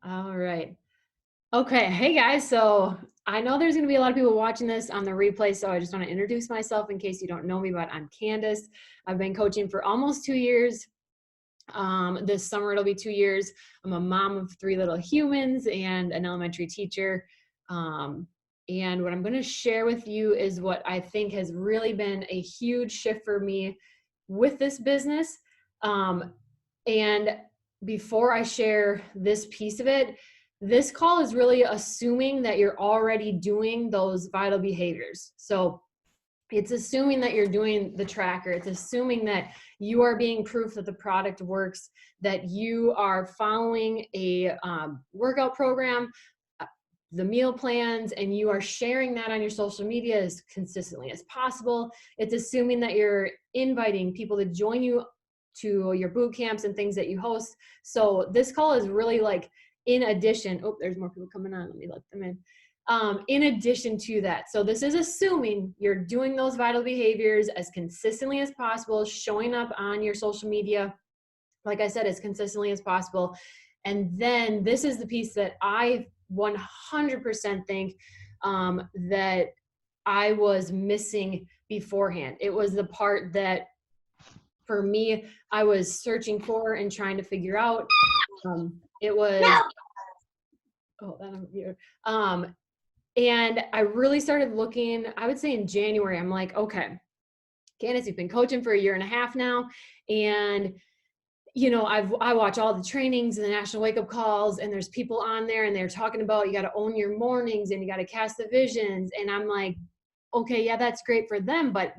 All right. Okay. Hey guys. So I know there's going to be a lot of people watching this on the replay. So I just want to introduce myself in case you don't know me, but I'm Candace. I've been coaching for almost 2 years. This summer it'll be 2 years. I'm a mom of three little humans and an elementary teacher. Um, and what I'm going to share with you is what I think has really been a huge shift for me with this business. Um, and before I share this piece of it, this call is really assuming that you're already doing those vital behaviors. So it's assuming that you're doing the tracker. It's assuming that you are being proof that the product works, that you are following a workout program, uh, the meal plans, and you are sharing that on your social media as consistently as possible. It's assuming that you're inviting people to join you to your boot camps and things that you host. So this call is really like in addition. Oh, there's more people coming on. Let me let them in addition to that. So this is assuming you're doing those vital behaviors as consistently as possible, showing up on your social media, like I said, as consistently as possible. And then this is the piece that I 100% think that I was missing beforehand. It was the part that for me, I was searching for and trying to figure out. It was, oh, that I'm here. And I really started looking, I would say in January, I'm like, okay, Candace, you've been coaching for a year and a half now. And, I watch all the trainings and the national wake up calls, and there's people on there and they're talking about you got to own your mornings and you got to cast the visions. And I'm like, okay, yeah, that's great for them. But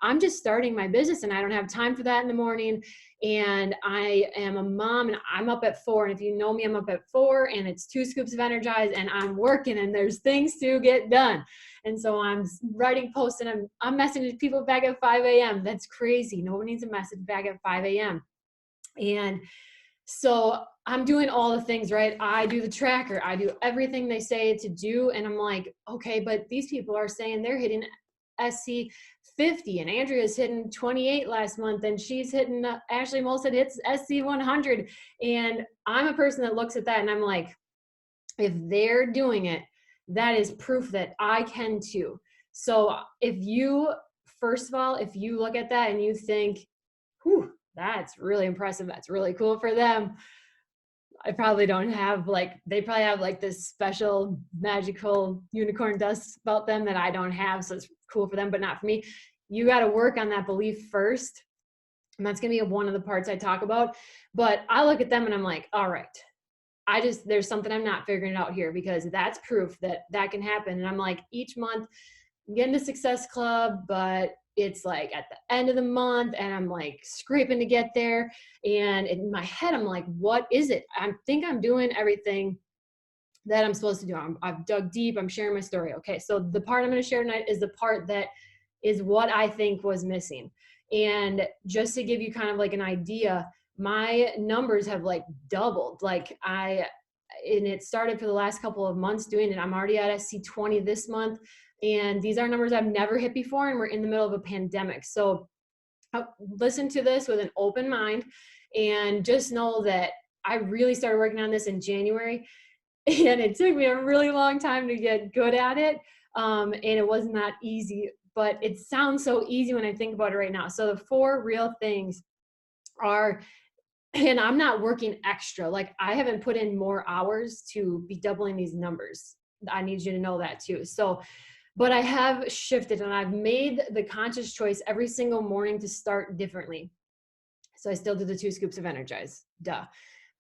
I'm just starting my business and I don't have time for that in the morning. And I am a mom and I'm up at 4. And if you know me, I'm up at 4 and it's 2 scoops of Energize and I'm working and there's things to get done. And so I'm writing posts and I'm messaging people back at 5 a.m. That's crazy. Nobody needs a message back at 5 a.m. And so I'm doing all the things, right? I do the tracker. I do everything they say to do. And I'm like, okay, but these people are saying they're hitting SC 50 and Andrea's hitting 28 last month and she's hitting Ashley Molson hits SC 100. And I'm a person that looks at that and I'm like, if they're doing it, that is proof that I can too. So if you, first of all, if you look at that and you think, whew, that's really impressive, that's really cool for them, I probably don't have they probably have like this special magical unicorn dust about them that I don't have. So it's cool for them, but not for me. You got to work on that belief first. And that's going to be one of the parts I talk about. But I look at them and I'm like, all right, there's something I'm not figuring out here because that's proof that that can happen. And I'm like, each month I'm getting to Success Club, but it's like at the end of the month and I'm like scraping to get there. And in my head, I'm like, what is it? I think I'm doing everything that I'm supposed to do. I've dug deep. I'm sharing my story. Okay. So the part I'm going to share tonight is the part that is what I think was missing. And just to give you kind of like an idea, my numbers have like doubled. And it started for the last couple of months doing it. I'm already at SC20 this month. And these are numbers I've never hit before. And we're in the middle of a pandemic. So listen to this with an open mind and just know that I really started working on this in January. And it took me a really long time to get good at it. And it was not easy, but it sounds so easy when I think about it right now. So the 4 real things are, and I'm not working extra. Like I haven't put in more hours to be doubling these numbers. I need you to know that too. So, but I have shifted and I've made the conscious choice every single morning to start differently. So I still do the 2 scoops of Energize, duh.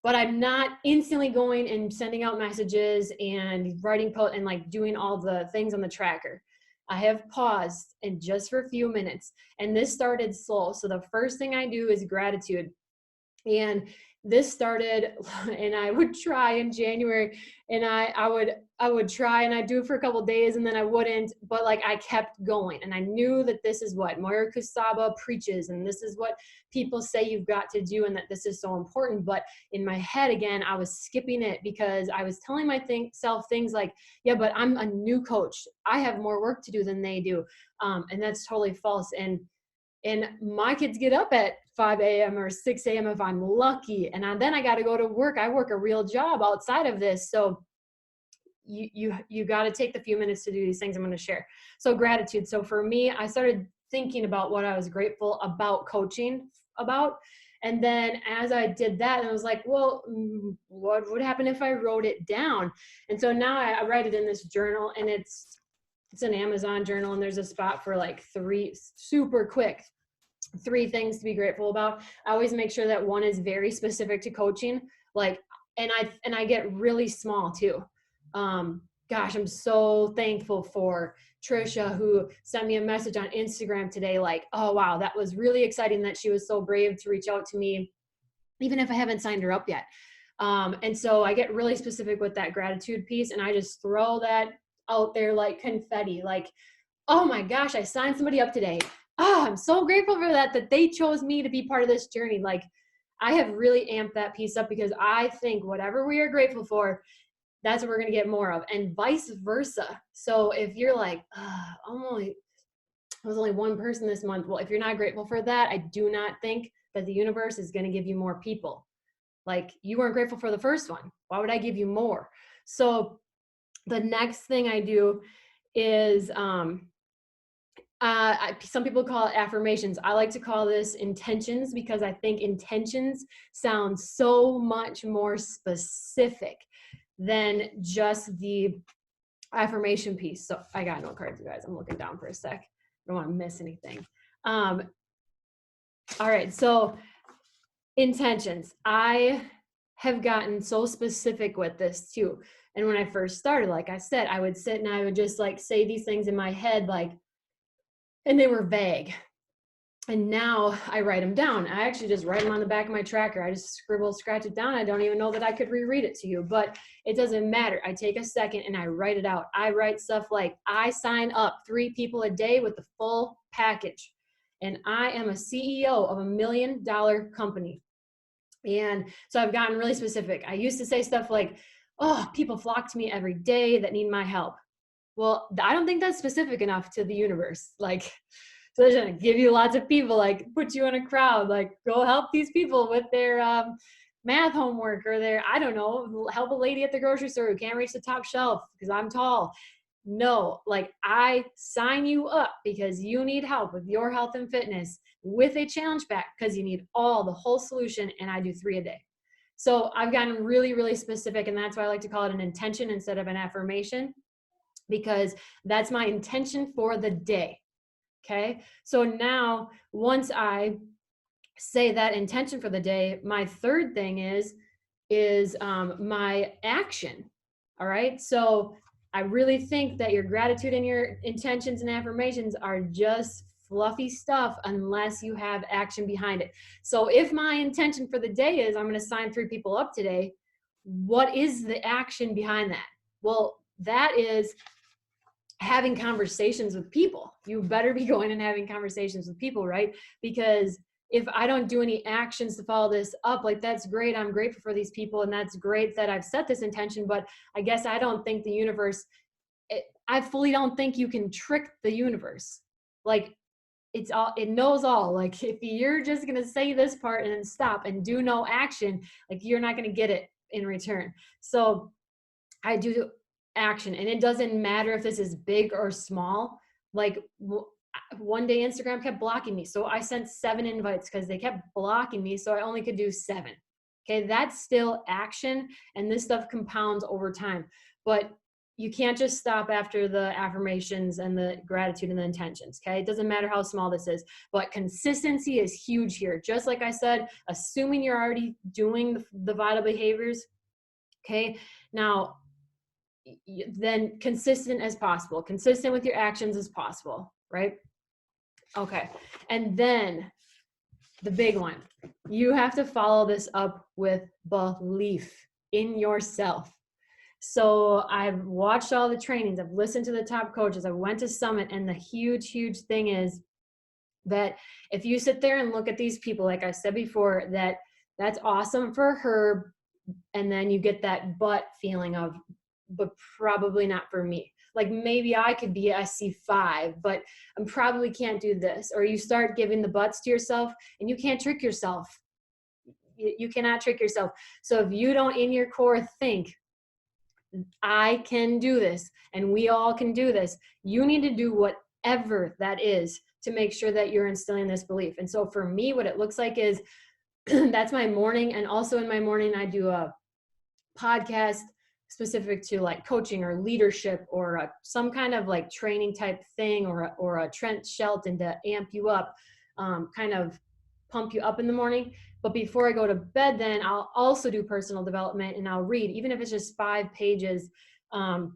But I'm not instantly going and sending out messages and writing posts and like doing all the things on the tracker. I have paused and just for a few minutes. And this started slow. So the first thing I do is gratitude. And this started, and I would try in January, and I would try, and I'd do it for a couple of days, and then I wouldn't. But like I kept going, and I knew that this is what Moira Kusaba preaches, and this is what people say you've got to do, and that this is so important. But in my head, again, I was skipping it because I was telling myself things like, "Yeah, but I'm a new coach. I have more work to do than they do," and that's totally false. And And my kids get up at 5 a.m. or 6 a.m. if I'm lucky. And then I got to go to work. I work a real job outside of this. So you got to take the few minutes to do these things I'm going to share. So gratitude. So for me, I started thinking about what I was grateful about coaching about. And then as I did that, I was like, well, what would happen if I wrote it down? And so now I write it in this journal, and it's an Amazon journal, and there's a spot for like 3 super quick 3 things to be grateful about. I always make sure that one is very specific to coaching. Like, and I get really small too. Gosh, I'm so thankful for Trisha, who sent me a message on Instagram today. Like, oh wow, that was really exciting that she was so brave to reach out to me, even if I haven't signed her up yet. And so I get really specific with that gratitude piece, and I just throw that out there like confetti. Like, oh my gosh, I signed somebody up today. Oh, I'm so grateful for that they chose me to be part of this journey. Like, I have really amped that piece up, because I think whatever we are grateful for, that's what we're going to get more of, and vice versa. So if you're like, I was only one person this month. Well, if you're not grateful for that, I do not think that the universe is going to give you more people. Like, you weren't grateful for the first one. Why would I give you more? So the next thing I do is, some people call it affirmations. I like to call this intentions, because I think intentions sound so much more specific than just the affirmation piece. So I got note cards, you guys. I'm looking down for a sec. I don't want to miss anything. All right. So intentions. I have gotten so specific with this too. And when I first started, like I said, I would sit and I would just like say these things in my head, like, and they were vague. And now I write them down. I actually just write them on the back of my tracker. I just scribble, scratch it down. I don't even know that I could reread it to you, but it doesn't matter. I take a second and I write it out. I write stuff like, I sign up 3 people a day with the full package. And I am a CEO of $1 million company. And so I've gotten really specific. I used to say stuff like, oh, people flock to me every day that need my help. Well, I don't think that's specific enough to the universe. Like, so they're going to give you lots of people, like put you in a crowd, like go help these people with their math homework, or their, I don't know, help a lady at the grocery store who can't reach the top shelf because I'm tall. No, like, I sign you up because you need help with your health and fitness with a challenge pack, because you need the whole solution, and I do 3 a day. So I've gotten really, really specific, and that's why I like to call it an intention instead of an affirmation, because that's my intention for the day. Okay. So now, once I say that intention for the day, my third thing is my action. All right. So I really think that your gratitude and your intentions and affirmations are just fluffy stuff unless you have action behind it. So if my intention for the day is I'm going to sign 3 people up today, what is the action behind that? Well, that is having conversations with people. You better be going and having conversations with people, right? Because if I don't do any actions to follow this up, like, that's great. I'm grateful for these people, and that's great that I've set this intention, but I guess I don't think the universe, I fully don't think you can trick the universe. Like, it knows all. Like, if you're just going to say this part and then stop and do no action, like, you're not going to get it in return. So I do action, and it doesn't matter if this is big or small. Like, one day Instagram kept blocking me, so I sent 7 invites because they kept blocking me, so I only could do 7. Okay, that's still action, and this stuff compounds over time. But you can't just stop after the affirmations and the gratitude and the intentions. Okay, it doesn't matter how small this is, but consistency is huge here. Just like I said, assuming you're already doing the vital behaviors. Okay, now, then consistent as possible, consistent with your actions as possible, right? Okay. And then the big one, you have to follow this up with belief in yourself. So I've watched all the trainings, I've listened to the top coaches, I went to Summit, and the huge, huge thing is that if you sit there and look at these people, like I said before, that's awesome for her, and then you get that but feeling of, but probably not for me. like maybe I could be SC5, but I probably can't do this. Or you start giving the buts to yourself, and you can't trick yourself. You cannot trick yourself. So if you don't in your core think, I can do this and we all can do this, you need to do whatever that is to make sure that you're instilling this belief. And so for me, what it looks like is that's my morning. And also in my morning, I do a podcast specific to like coaching or leadership or some kind of like training type thing, or a Trent Shelton to amp you up, kind of pump you up in the morning. But before I go to bed, then I'll also do personal development, and I'll read, even if it's just 5 pages, and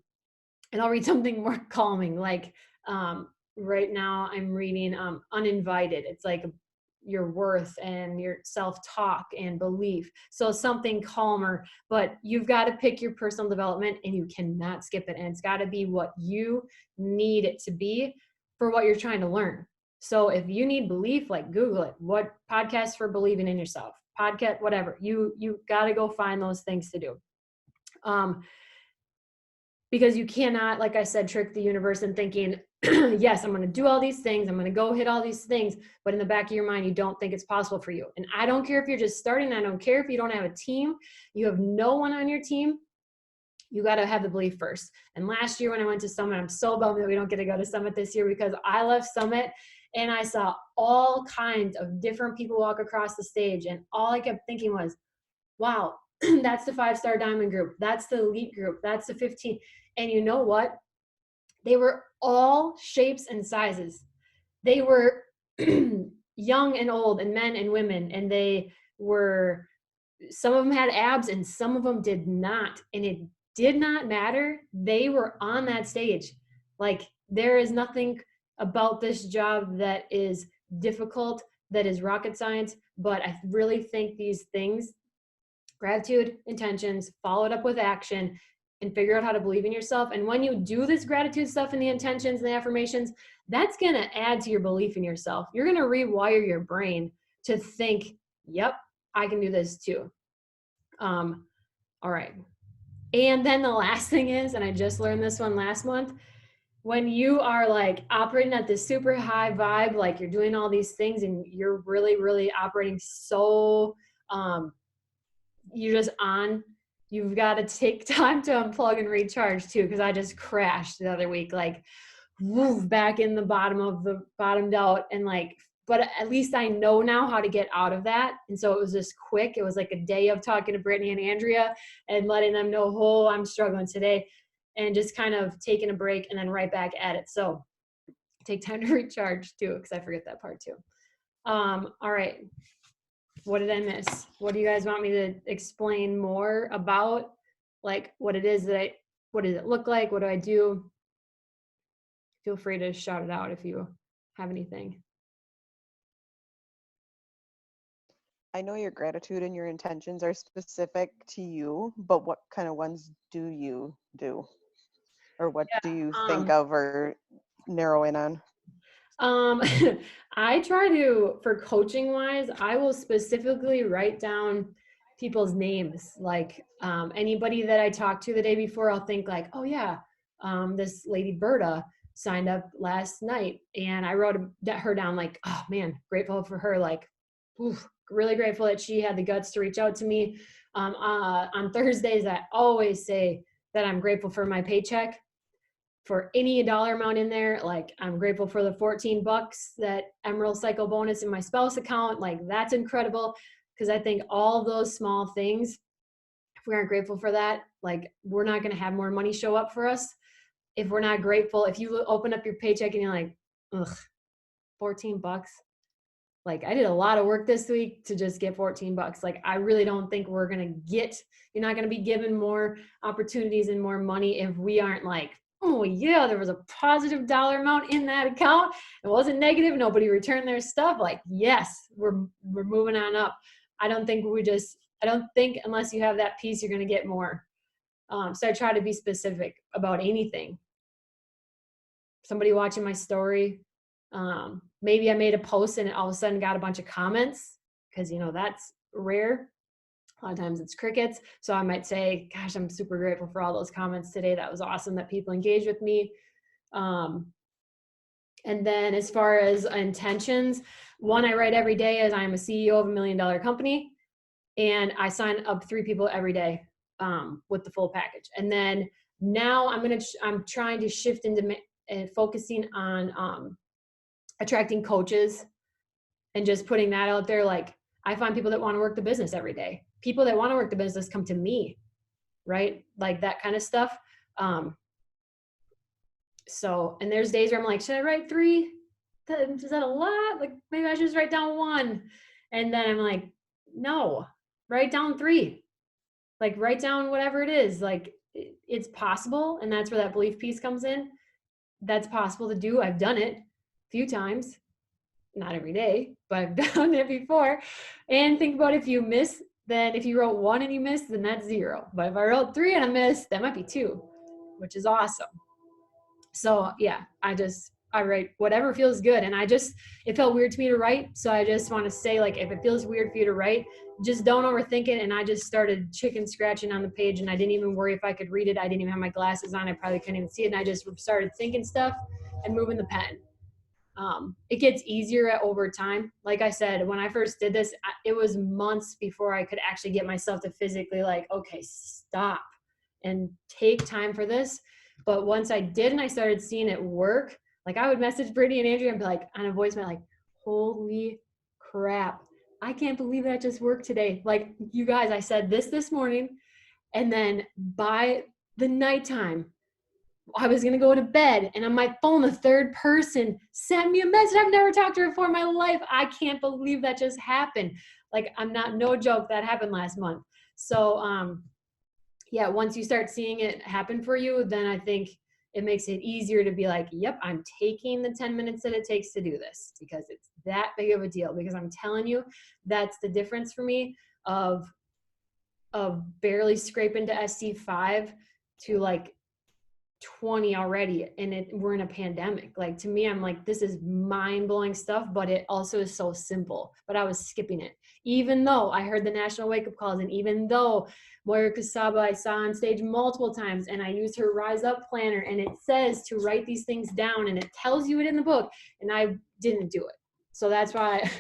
I'll read something more calming. Like right now I'm reading Uninvited. It's like your worth and your self-talk and belief. So something calmer, but you've got to pick your personal development and you cannot skip it. And it's got to be what you need it to be for what you're trying to learn. So if you need belief, like Google it. What podcasts for believing in yourself? Podcast, whatever. You got to go find those things to do. Because you cannot, like I said, trick the universe and thinking, yes, I'm going to do all these things. I'm going to go hit all these things. But in the back of your mind, you don't think it's possible for you. And I don't care if you're just starting. I don't care if you don't have a team. You have no one on your team. You got to have the belief first. And last year when I went to Summit, I'm so bummed that we don't get to go to Summit this year, because I left Summit and I saw all kinds of different people walk across the stage. And all I kept thinking was, wow, that's the 5-star diamond group. That's the elite group. That's the 15. And you know what? They were all shapes and sizes. They were young and old, and men and women. And they were, some of them had abs and some of them did not. And it did not matter. They were on that stage. Like, there is nothing about this job that is difficult, that is rocket science. But I really think these things, gratitude, intentions, follow it up with action, and figure out how to believe in yourself. And when you do this gratitude stuff and the intentions and the affirmations, that's going to add to your belief in yourself. You're going to rewire your brain to think, yep, I can do this too. All right. And then the last thing is, and I just learned this one last month, when you are like operating at this super high vibe, like you're doing all these things and you're really, really operating so, you're just on, you've got to take time to unplug and recharge too. Cause I just crashed the other week, like woof, back in the bottomed out, and like, but at least I know now how to get out of that. And so it was just quick. It was like a day of talking to Brittany and Andrea and letting them know, oh, I'm struggling today, and just kind of taking a break and then right back at it. So take time to recharge too, because I forget that part too. All right. What did I miss? What do you guys want me to explain more about? Like what it is that what does it look like? What do I do? Feel free to shout it out if you have anything. I know your gratitude and your intentions are specific to you, but what kind of ones do you do? Or what do you think of or narrow in on? I try to, for coaching wise, I will specifically write down people's names. Like anybody that I talked to the day before, I'll think like, oh yeah, this lady Berta signed up last night, and I wrote her down like, oh man, grateful for her. Like, oof, really grateful that she had the guts to reach out to me. On Thursdays, I always say that I'm grateful for my paycheck. For any dollar amount in there, like I'm grateful for the $14 that Emerald Cycle bonus in my spouse account. Like that's incredible, because I think all those small things, if we aren't grateful for that, like we're not going to have more money show up for us. If we're not grateful, if you open up your paycheck and you're like, ugh, $14. Like I did a lot of work this week to just get $14. Like I really don't think we're going to you're not going to be given more opportunities and more money if we aren't like, oh yeah, there was a positive dollar amount in that account. It wasn't negative. Nobody returned their stuff. Like, yes, we're moving on up. I don't think unless you have that piece, you're going to get more. So I try to be specific about anything. Somebody watching my story, maybe I made a post and it all of a sudden got a bunch of comments, because that's rare. A lot of times it's crickets. So I might say, gosh, I'm super grateful for all those comments today. That was awesome that people engage with me. And then as far as intentions, one I write every day is I'm a CEO of $1 million company, and I sign up 3 people every day with the full package. And then now I'm trying to shift into focusing on attracting coaches and just putting that out there. Like, I find people that want to work the business every day. People that want to work the business come to me, right? Like that kind of stuff. So, and there's days where I'm like, should I write 3? Is that a lot? Like, maybe I should just write down 1. And then I'm like, no, write down 3. Like, write down whatever it is. Like, it's possible. And that's where that belief piece comes in. That's possible to do. I've done it a few times, not every day, but I've done it before. And think about if you miss, then if you wrote 1 and you missed, then that's 0. But if I wrote 3 and I missed, that might be 2, which is awesome. So yeah, I write whatever feels good. And it felt weird to me to write. So I just want to say, like, if it feels weird for you to write, just don't overthink it. And I just started chicken scratching on the page, and I didn't even worry if I could read it. I didn't even have my glasses on. I probably couldn't even see it. And I just started thinking stuff and moving the pen. It gets easier over time. Like I said, when I first did this, it was months before I could actually get myself to physically, like, okay, stop and take time for this. But once I did and I started seeing it work, like, I would message Brittany and Andrea and be like, on a voicemail, like, holy crap, I can't believe that just worked today. Like, you guys, I said this morning, and then by the nighttime, I was going to go to bed, and on my phone, the third person sent me a message. I've never talked to her before in my life. I can't believe that just happened. Like, I'm not, no joke, that happened last month. So, yeah, once you start seeing it happen for you, then I think it makes it easier to be like, yep, I'm taking the 10 minutes that it takes to do this, because it's that big of a deal. Because I'm telling you, that's the difference for me of barely scraping to SC5 to like 20 already, and we're in a pandemic. Like, to me, I'm like, this is mind-blowing stuff, but it also is so simple. But I was skipping it, even though I heard the national wake-up calls, and even though Moira Kasaba I saw on stage multiple times, and I used her Rise Up planner, and it says to write these things down, and it tells you it in the book, and I didn't do it. So that's why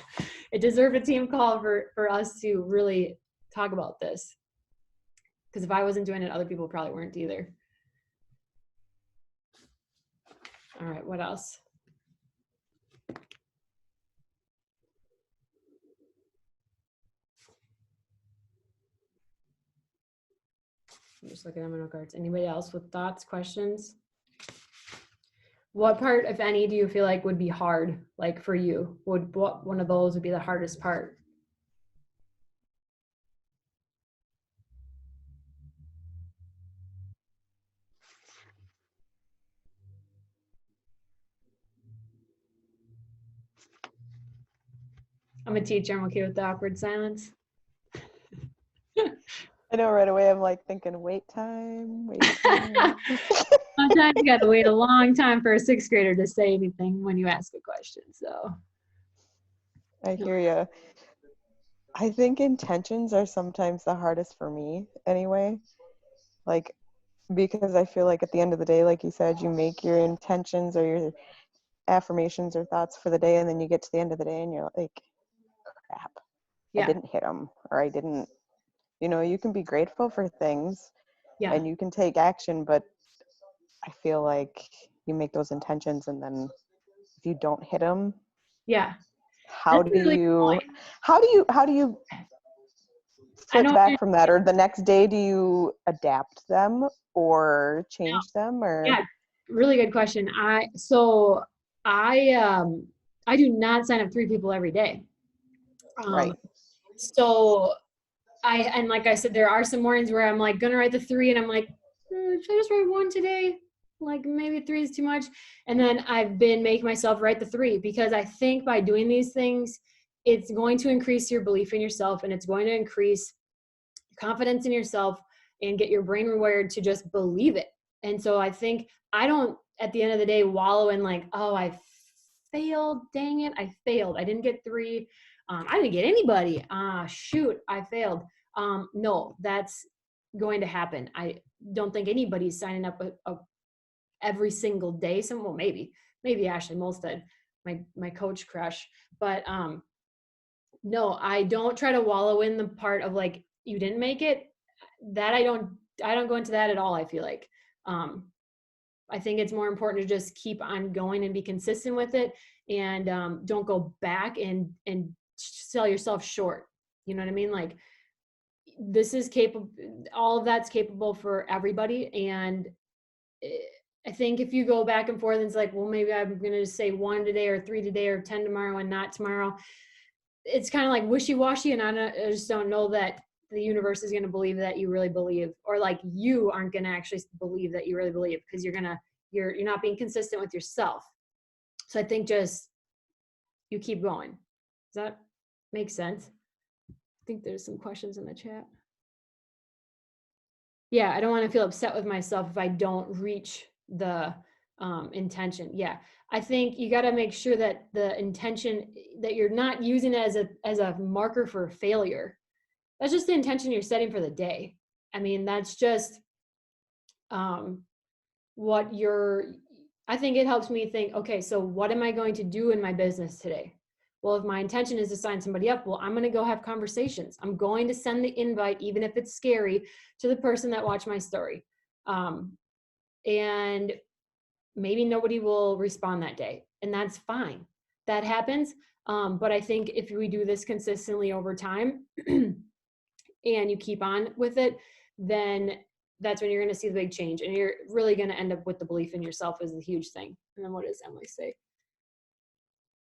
it deserved a team call for us to really talk about this, because if I wasn't doing it, other people probably weren't either. All right, what else? I'm just looking at my note cards. Anybody else with thoughts, questions? What part, if any, do you feel like would be hard, like for you? What one of those would be the hardest part? I'm a teacher. I'm okay with the awkward silence. I know right away. I'm like thinking, wait time. Sometimes you got to wait a long time for a 6th grader to say anything when you ask a question. So I hear you. I think intentions are sometimes the hardest for me anyway. Like, because I feel like at the end of the day, like you said, you make your intentions or your affirmations or thoughts for the day, and then you get to the end of the day and you're like, crap, yeah, I didn't hit them, or I didn't, you can be grateful for things yeah, and you can take action, but I feel like you make those intentions and then if you don't hit them, yeah. how That's a do really good you point. I flip know. back from that, or the next day do you adapt them or change them, or Yeah, really good question. I do not sign up 3 people every day. right? So and like I said, there are some mornings where I'm like gonna write the 3 and I'm like, should I just write 1 today? Like, maybe 3 is too much. And then I've been making myself write the 3, because I think by doing these things, it's going to increase your belief in yourself, and it's going to increase confidence in yourself and get your brain rewired to just believe it. And so I think I don't, at the end of the day, wallow in like, oh, I failed. Dang it, I failed. I didn't get 3. I didn't get anybody. Shoot, I failed. No, that's going to happen. I don't think anybody's signing up every single day. Well, maybe Ashley Molstead, my coach crush, but no, I don't try to wallow in the part of like, you didn't make it. That I don't go into that at all. I feel like, I think it's more important to just keep on going and be consistent with it, and don't go back and sell yourself short. You know what I mean? Like, this is capable, all of that's capable for everybody. And I think if you go back and forth and it's like, well, maybe I'm going to say 1 today or 3 today or 10 tomorrow and not tomorrow, it's kind of like wishy-washy. And I just don't know that the universe is going to believe that you really believe, or like you aren't going to actually believe that you really believe, because you're not being consistent with yourself. So I think just you keep going. Does that make sense? I think there's some questions in the chat. Yeah, I don't want to feel upset with myself if I don't reach the intention. Yeah, I think you got to make sure that the intention, that you're not using it as a marker for failure. That's just the intention you're setting for the day. I mean, that's just I think it helps me think, okay, so what am I going to do in my business today? Well, if my intention is to sign somebody up, well, I'm going to go have conversations. I'm going to send the invite, even if it's scary, to the person that watched my story. And maybe nobody will respond that day, and that's fine. That happens. But I think if we do this consistently over time and you keep on with it, then that's when you're going to see the big change, and you're really going to end up with the belief in yourself is a huge thing. And then what does Emily say?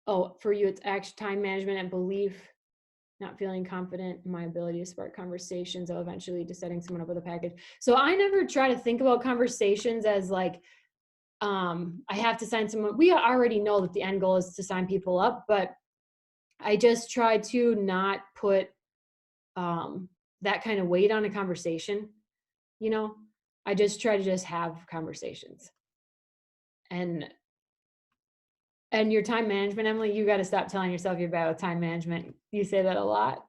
Oh, for you, it's actually time management and belief, not feeling confident in my ability to spark conversations that will eventually lead to setting someone up with a package. So I never try to think about conversations as like, I have to sign someone. We already know that the end goal is to sign people up, but I just try to not put that kind of weight on a conversation. You know, I just try to just have conversations. And your time management, Emily, you got to stop telling yourself you're bad with time management. You say that a lot.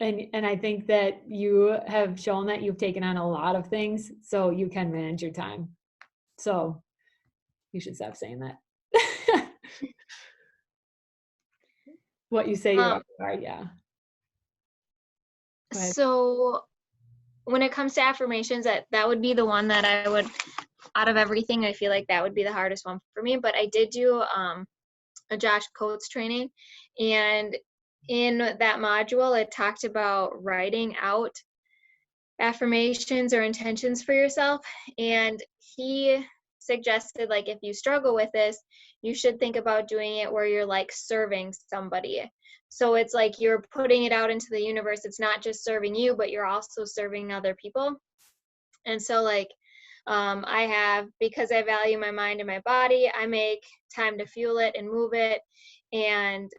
And I think that you have shown that you've taken on a lot of things, so you can manage your time. So you should stop saying that. What you say you are, yeah. So when it comes to affirmations, that would be the one that I would, out of everything, I feel like that would be the hardest one for me. But I did do a Josh Coates training, and in that module it talked about writing out affirmations or intentions for yourself, and he suggested, like, if you struggle with this, you should think about doing it where you're like serving somebody. So it's like you're putting it out into the universe. It's not just serving you, but you're also serving other people. And so like I have, because I value my mind and my body, I make time to fuel it and move it. And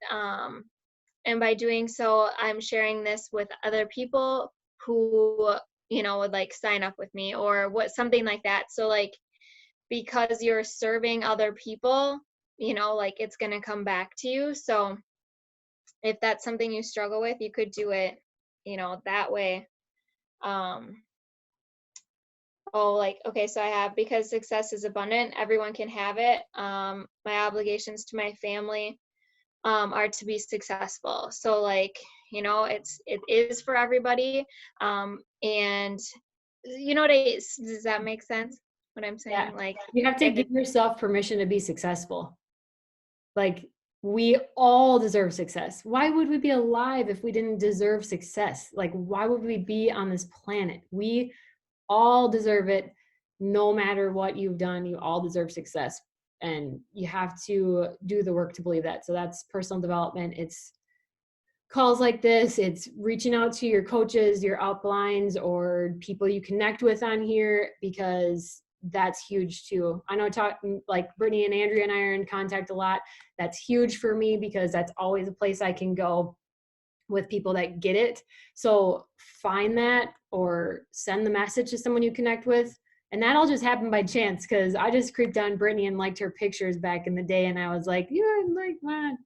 by doing so, I'm sharing this with other people who, you know, would like sign up with me or something like that. So like, because you're serving other people, you know, like it's going to come back to you. So if that's something you struggle with, you could do it, you know, that way. Like, okay, so I have, because success is abundant, everyone can have it. My obligations to my family are to be successful. So like, you know, it is for everybody. And you know, does that make sense what I'm saying? Yeah. Like, you have to give yourself permission to be successful. Like, we all deserve success. Why would we be alive if we didn't deserve success? Like, why would we be on this planet? We all deserve it. No matter what you've done, you all deserve success. And you have to do the work to believe that. So that's personal development. It's calls like this. It's reaching out to your coaches, your uplines, or people you connect with on here, because that's huge too. I know like Brittany and Andrea and I are in contact a lot. That's huge for me because that's always a place I can go with people that get it. So find that or send the message to someone you connect with. And that all just happened by chance because I just creeped on Brittany and liked her pictures back in the day. And I was like, yeah, like, man,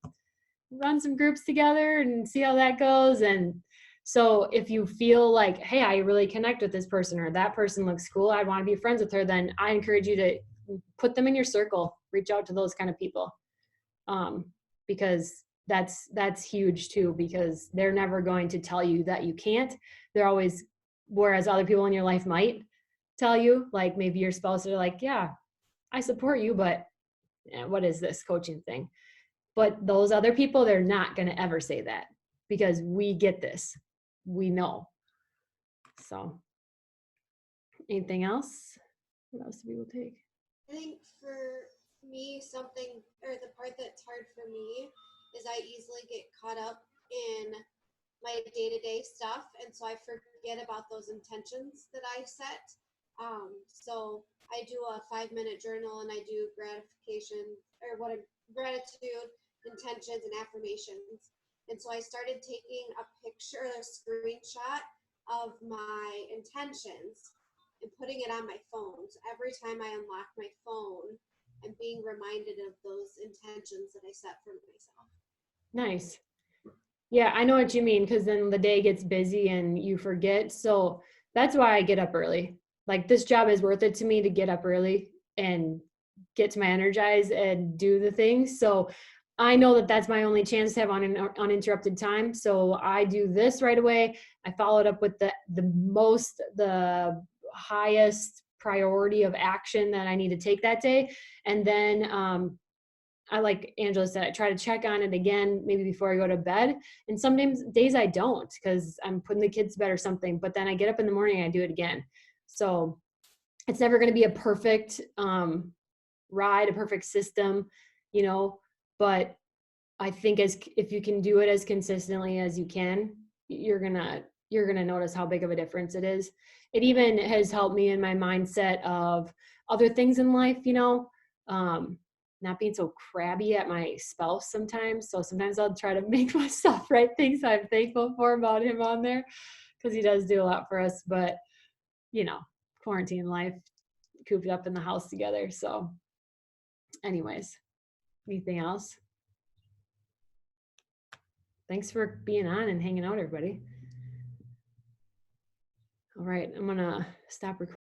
run some groups together and see how that goes. And So if you feel like, hey, I really connect with this person, or that person looks cool, I want to be friends with her, then I encourage you to put them in your circle, reach out to those kind of people. Because that's huge too, because they're never going to tell you that you can't. They're always, whereas other people in your life might tell you, like maybe your spouse are like, yeah, I support you, but what is this coaching thing? But those other people, they're not going to ever say that, because we get this. We know. So anything else? What else do people take? I think for me, something, or the part that's hard for me is I easily get caught up in my day-to-day stuff, and so I forget about those intentions that I set. So I do a 5-minute journal, and I do gratitude, intentions, and affirmations. And so I started taking a picture, a screenshot of my intentions and putting it on my phone. So every time I unlock my phone, I'm being reminded of those intentions that I set for myself. Nice. Yeah, I know what you mean, because then the day gets busy and you forget. So that's why I get up early. Like, this job is worth it to me to get up early and get to my energize and do the things. So I know that that's my only chance to have uninterrupted time. So I do this right away. I follow it up with the highest priority of action that I need to take that day. And then I, like Angela said, I try to check on it again, maybe before I go to bed. And some days I don't, because I'm putting the kids to bed or something, but then I get up in the morning and I do it again. So it's never going to be a perfect ride, a perfect system, but I think if you can do it as consistently as you can, you're gonna notice how big of a difference it is. It even has helped me in my mindset of other things in life, not being so crabby at my spouse sometimes. So sometimes I'll try to make myself write things I'm thankful for about him on there, because he does do a lot for us. But quarantine life, cooped up in the house together. So anyways, anything else? Thanks for being on and hanging out, everybody. All right, I'm gonna stop recording.